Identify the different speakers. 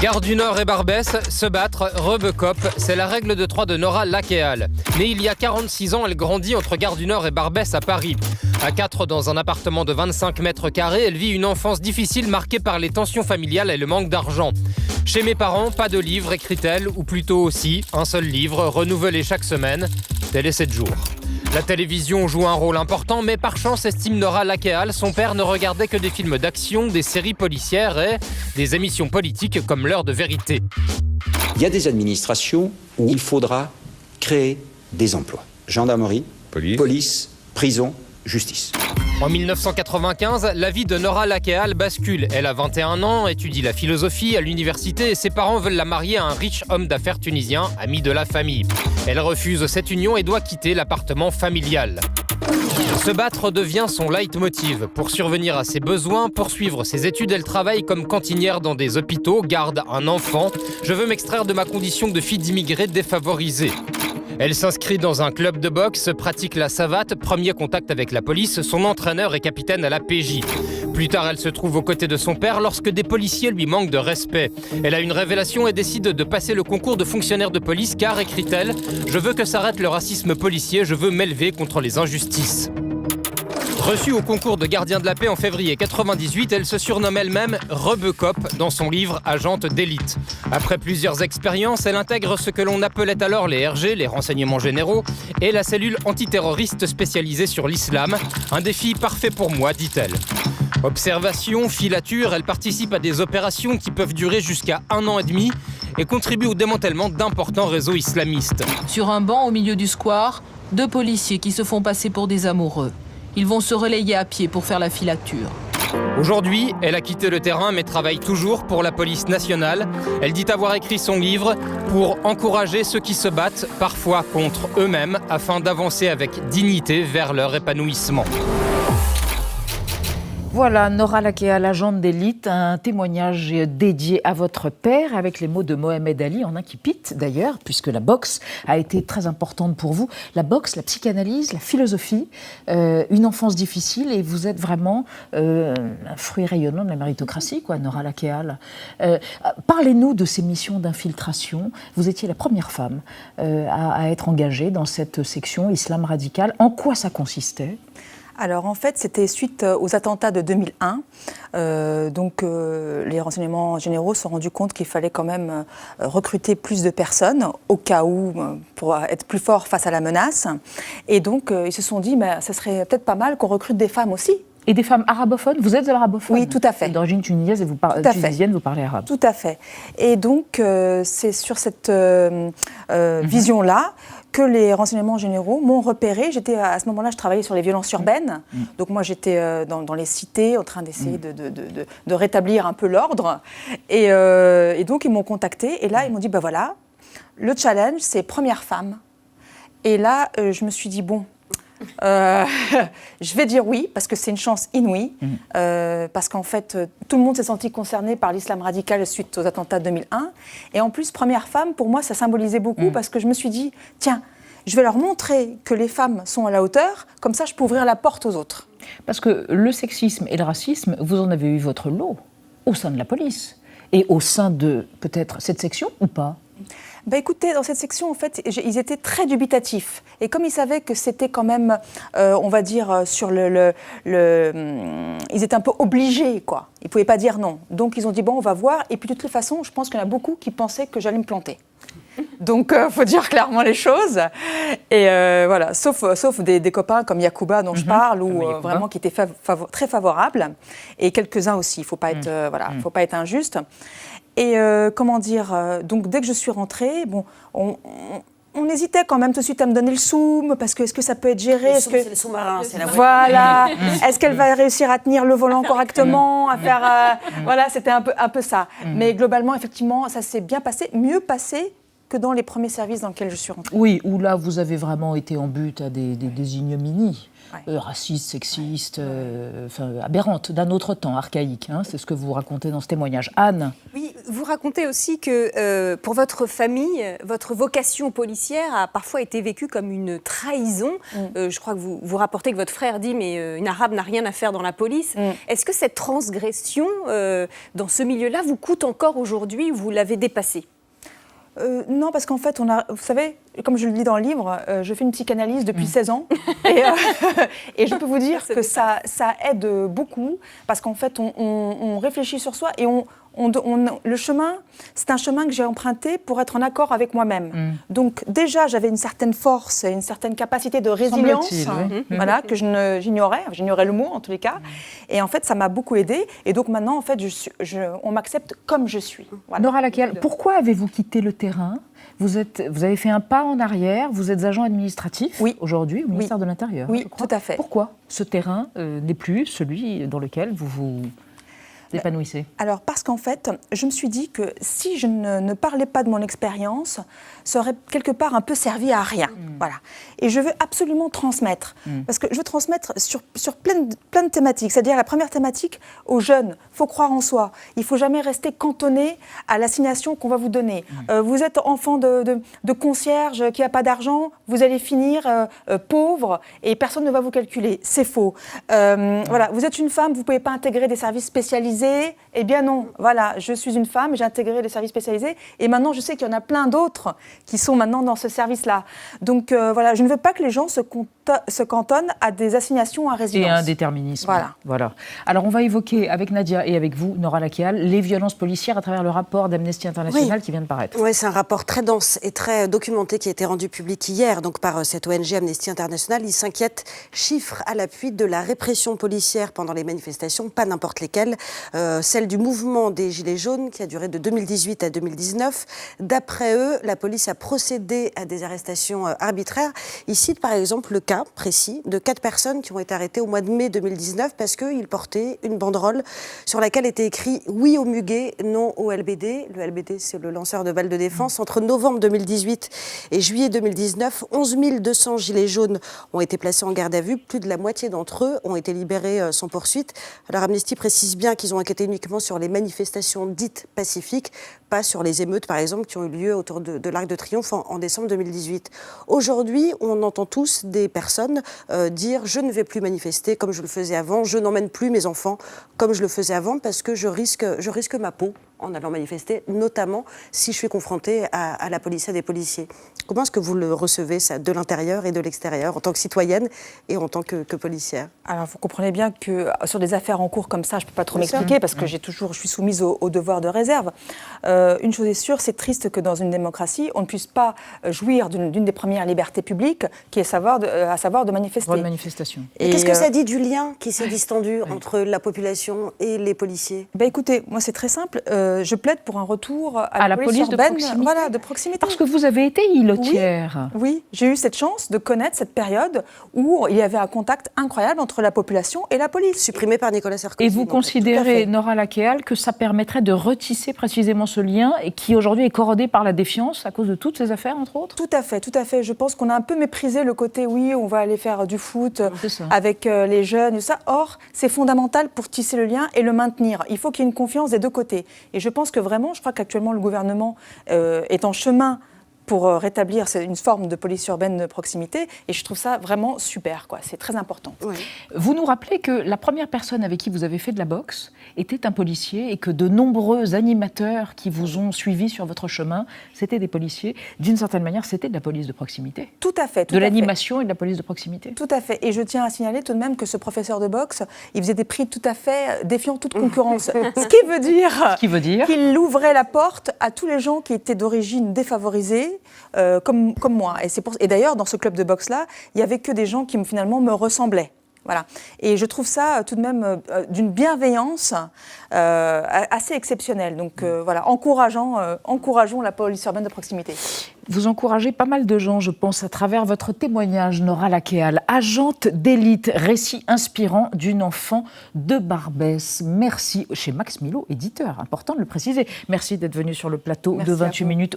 Speaker 1: Gare du Nord et Barbès, se battre, Rebecop, c'est la règle de 3 de Nora Lakéal. Née il y a 46 ans, elle grandit entre Gare du Nord et Barbès à Paris. À 4 dans un appartement de 25 mètres carrés, elle vit une enfance difficile marquée par les tensions familiales et le manque d'argent. Chez mes parents, pas de livre, écrit-elle, ou plutôt aussi, un seul livre, renouvelé chaque semaine, Télé 7 jours. La télévision joue un rôle important, mais par chance, estime Nora Lakéal, son père ne regardait que des films d'action, des séries policières et des émissions politiques comme L'heure de vérité.
Speaker 2: Il y a des administrations où il faudra créer des emplois. Gendarmerie, police, prison, justice.
Speaker 1: En 1995, la vie de Nora Lakéal bascule. Elle a 21 ans, étudie la philosophie à l'université et ses parents veulent la marier à un riche homme d'affaires tunisien, ami de la famille. Elle refuse cette union et doit quitter l'appartement familial. Se battre devient son leitmotiv. Pour survenir à ses besoins, poursuivre ses études, elle travaille comme cantinière dans des hôpitaux, garde un enfant. Je veux m'extraire de ma condition de fille d'immigrés défavorisée. Elle s'inscrit dans un club de boxe, pratique la savate, premier contact avec la police, son entraîneur est capitaine à la PJ. Plus tard, elle se trouve aux côtés de son père lorsque des policiers lui manquent de respect. Elle a une révélation et décide de passer le concours de fonctionnaire de police car, écrit-elle, « Je veux que s'arrête le racisme policier, je veux m'élever contre les injustices ». Reçue au concours de gardien de la paix en février 98, elle se surnomme elle-même Rebecop dans son livre Agente d'élite. Après plusieurs expériences, elle intègre ce que l'on appelait alors les RG, les renseignements généraux, et la cellule antiterroriste spécialisée sur l'islam. Un défi parfait pour moi, dit-elle. Observation, filature, elle participe à des opérations qui peuvent durer jusqu'à 1 an et demi et contribue au démantèlement d'importants réseaux islamistes.
Speaker 3: Sur un banc au milieu du square, 2 policiers qui se font passer pour des amoureux. Ils vont se relayer à pied pour faire la filature.
Speaker 1: Aujourd'hui, elle a quitté le terrain mais travaille toujours pour la police nationale. Elle dit avoir écrit son livre pour encourager ceux qui se battent, parfois contre eux-mêmes, afin d'avancer avec dignité vers leur épanouissement.
Speaker 4: Voilà, Nora Lakéal, agente d'élite, un témoignage dédié à votre père avec les mots de Mohamed Ali, en un qui pite d'ailleurs, puisque la boxe a été très importante pour vous. La boxe, la psychanalyse, la philosophie, une enfance difficile et vous êtes vraiment un fruit rayonnant de la méritocratie, quoi, Nora Lakéal. Parlez-nous de ces missions d'infiltration. Vous étiez la première femme à être engagée dans cette section islam radical. En quoi ça consistait ?
Speaker 5: Alors en fait, c'était suite aux attentats de 2001. Les renseignements généraux se sont rendus compte qu'il fallait quand même recruter plus de personnes au cas où, pour être plus fort face à la menace. Et donc ils se sont dit, mais ça serait peut-être pas mal qu'on recrute des femmes aussi.
Speaker 4: Et des femmes arabophones ? Vous êtes arabophone ?
Speaker 5: Oui, tout à fait.
Speaker 4: D'origine tunisienne et vous parlez arabe.
Speaker 5: Tout à fait. Et donc c'est sur cette vision-là que les renseignements généraux m'ont repéré. À ce moment-là, je travaillais sur les violences urbaines. Donc moi, j'étais dans les cités en train d'essayer de rétablir un peu l'ordre. Et donc, ils m'ont contacté. Et là, ils m'ont dit, voilà, le challenge, c'est première femme. Et là, je me suis dit, bon, je vais dire oui, parce que c'est une chance inouïe. Parce qu'en fait, tout le monde s'est senti concerné par l'islam radical suite aux attentats de 2001. Et en plus, première femme, pour moi, ça symbolisait beaucoup parce que je me suis dit, tiens, je vais leur montrer que les femmes sont à la hauteur, comme ça je peux ouvrir la porte aux autres.
Speaker 4: Parce que le sexisme et le racisme, vous en avez eu votre lot au sein de la police et au sein de peut-être cette section ou pas ?
Speaker 5: Écoutez, dans cette section, en fait, ils étaient très dubitatifs. Et comme ils savaient que c'était quand même, on va dire, sur ils étaient un peu obligés, quoi. Ils ne pouvaient pas dire non. Donc, ils ont dit, bon, on va voir. Et puis, de toute façon, je pense qu'il y en a beaucoup qui pensaient que j'allais me planter. Donc, il faut dire clairement les choses. Et voilà, sauf des copains comme Yacouba, dont je parle, ou vraiment qui étaient très favorables. Et quelques-uns aussi. Il ne faut pas être, faut pas être injuste. Et donc dès que je suis rentrée, on hésitait quand même tout de suite à me donner le soum, parce que est-ce que ça peut être géré ?
Speaker 6: C'est le sous-marin, c'est la voiture.
Speaker 5: Voilà. Est-ce qu'elle va réussir à tenir le volant correctement, à faire... Voilà, c'était un peu ça. Mais globalement, effectivement, ça s'est bien passé, mieux passé que dans les premiers services dans lesquels je suis rentrée.
Speaker 4: Oui, où là, vous avez vraiment été en but à des ignominies.
Speaker 5: Ouais.
Speaker 4: Racistes, sexistes, aberrantes, d'un autre temps, archaïque. Hein, c'est ce que vous racontez dans ce témoignage. Anne.
Speaker 6: Oui, vous racontez aussi que pour votre famille, votre vocation policière a parfois été vécue comme une trahison. Je crois que vous rapportez que votre frère dit mais une arabe n'a rien à faire dans la police. Est-ce que cette transgression dans ce milieu-là vous coûte encore aujourd'hui ou vous l'avez dépassée ?
Speaker 5: Non, parce qu'en fait, vous savez, comme je le dis dans le livre, je fais une psychanalyse depuis 16 ans. Et je peux vous dire que ça aide beaucoup, parce qu'en fait, on réfléchit sur soi et le chemin, c'est un chemin que j'ai emprunté pour être en accord avec moi-même. Donc déjà, j'avais une certaine force et une certaine capacité de résilience, voilà, que j'ignorais le mot en tous les cas. Et en fait, ça m'a beaucoup aidée. Et donc maintenant, en fait, on m'accepte comme je suis. Voilà.
Speaker 4: Nora Lakial, pourquoi avez-vous quitté le terrain ? Vous avez fait un pas en arrière, vous êtes agent administratif aujourd'hui au ministère de l'Intérieur.
Speaker 5: Oui, tout à fait.
Speaker 4: Pourquoi ce terrain n'est plus celui dans lequel vous vous épanouissez ?
Speaker 5: Alors parce qu'en fait, je me suis dit que si je ne parlais pas de mon expérience, ça aurait quelque part un peu servi à rien. Voilà. Et je veux absolument transmettre. Parce que je veux transmettre sur plein de thématiques. C'est-à-dire la première thématique, aux jeunes, il faut croire en soi. Il ne faut jamais rester cantonné à l'assignation qu'on va vous donner. Vous êtes enfant de concierge qui n'a pas d'argent, vous allez finir pauvre et personne ne va vous calculer. C'est faux. Voilà. Vous êtes une femme, vous ne pouvez pas intégrer des services spécialisés. Eh bien non. Voilà, je suis une femme, j'ai intégré les services spécialisés et maintenant je sais qu'il y en a plein d'autres qui sont maintenant dans ce service-là. Donc voilà, je ne veux pas que les gens se cantonnent à des assignations à résidence.
Speaker 4: Et un déterminisme. Voilà. Alors on va évoquer avec Nadia et avec vous, Nora Lakial, les violences policières à travers le rapport d'Amnesty International qui vient de paraître.
Speaker 7: Oui, c'est un rapport très dense et très documenté qui a été rendu public hier donc par cette ONG Amnesty International. Il s'inquiète, chiffres à l'appui, de la répression policière pendant les manifestations, pas n'importe lesquelles, celle du mouvement des Gilets jaunes qui a duré de 2018 à 2019. D'après eux, la police a procédé à des arrestations arbitraires. Ils citent par exemple le cas précis de 4 personnes qui ont été arrêtées au mois de mai 2019 parce qu'ils portaient une banderole sur laquelle était écrit « Oui au muguet, non au LBD ». Le LBD, c'est le lanceur de balles de défense. Entre novembre 2018 et juillet 2019, 11 200 Gilets jaunes ont été placés en garde à vue. Plus de la moitié d'entre eux ont été libérés sans poursuite. Alors Amnesty précise bien qu'ils ont enquêté uniquement sur les manifestations dites pacifiques, pas sur les émeutes, par exemple, qui ont eu lieu autour de l'Arc de Triomphe en décembre 2018. Aujourd'hui, on entend tous des personnes dire « je ne vais plus manifester comme je le faisais avant, je n'emmène plus mes enfants comme je le faisais avant parce que je risque ma peau en allant manifester, notamment si je suis confrontée à la police, à des policiers ». Comment est-ce que vous le recevez, ça, de l'intérieur et de l'extérieur, en tant que citoyenne et en tant que policière ?
Speaker 5: Alors, vous comprenez bien que sur des affaires en cours comme ça, je ne peux pas trop m'expliquer parce que je suis soumise au devoir de réserve. Une chose est sûre, c'est triste que dans une démocratie, on ne puisse pas jouir d'une des premières libertés publiques, qui est à savoir de manifester.
Speaker 4: Droit de manifestation.
Speaker 7: Et qu'est-ce que ça dit du lien qui s'est distendu entre la population et les policiers ?
Speaker 5: Écoutez, moi c'est très simple. Je plaide pour un retour à
Speaker 4: la police
Speaker 5: urbaine,
Speaker 4: de proximité.
Speaker 5: Voilà, de proximité.
Speaker 4: Parce que vous avez été îlotière.
Speaker 5: Oui, j'ai eu cette chance de connaître cette période où il y avait un contact incroyable entre la population et la police.
Speaker 7: Supprimé par Nicolas Sarkozy.
Speaker 4: Et vous considérez, Nora Lakial, que ça permettrait de retisser précisément ce lien et qui aujourd'hui est corrodé par la défiance à cause de toutes ces affaires, entre autres ?
Speaker 5: Tout à fait. Je pense qu'on a un peu méprisé le côté, oui, on va aller faire du foot avec les jeunes et tout ça. Or, c'est fondamental pour tisser le lien et le maintenir. Il faut qu'il y ait une confiance des deux côtés. Et je pense que vraiment, je crois qu'actuellement, le gouvernement est en chemin pour rétablir une forme de police urbaine de proximité. Et je trouve ça vraiment super, quoi. C'est très important.
Speaker 7: Oui.
Speaker 4: Vous nous rappelez que la première personne avec qui vous avez fait de la boxe était un policier et que de nombreux animateurs qui vous ont suivi sur votre chemin, c'était des policiers. D'une certaine manière, c'était de la police de proximité.
Speaker 5: Tout à fait.
Speaker 4: De l'animation et de la police de proximité.
Speaker 5: Tout à fait. Et je tiens à signaler tout de même que ce professeur de boxe, il faisait des prix tout à fait défiant toute concurrence. Ce qui veut dire qu'il ouvrait la porte à tous les gens qui étaient d'origine défavorisée, comme moi. Et d'ailleurs, dans ce club de boxe-là, il n'y avait que des gens qui finalement me ressemblaient. Voilà. Et je trouve ça tout de même d'une bienveillance assez exceptionnelle. Donc voilà, encourageons la police urbaine de proximité.
Speaker 4: Vous encouragez pas mal de gens, je pense, à travers votre témoignage, Nora Lakial, agente d'élite, récit inspirant d'une enfant de Barbès. Merci, chez Max Milo, éditeur, important de le préciser. Merci d'être venu sur le plateau de 28 minutes.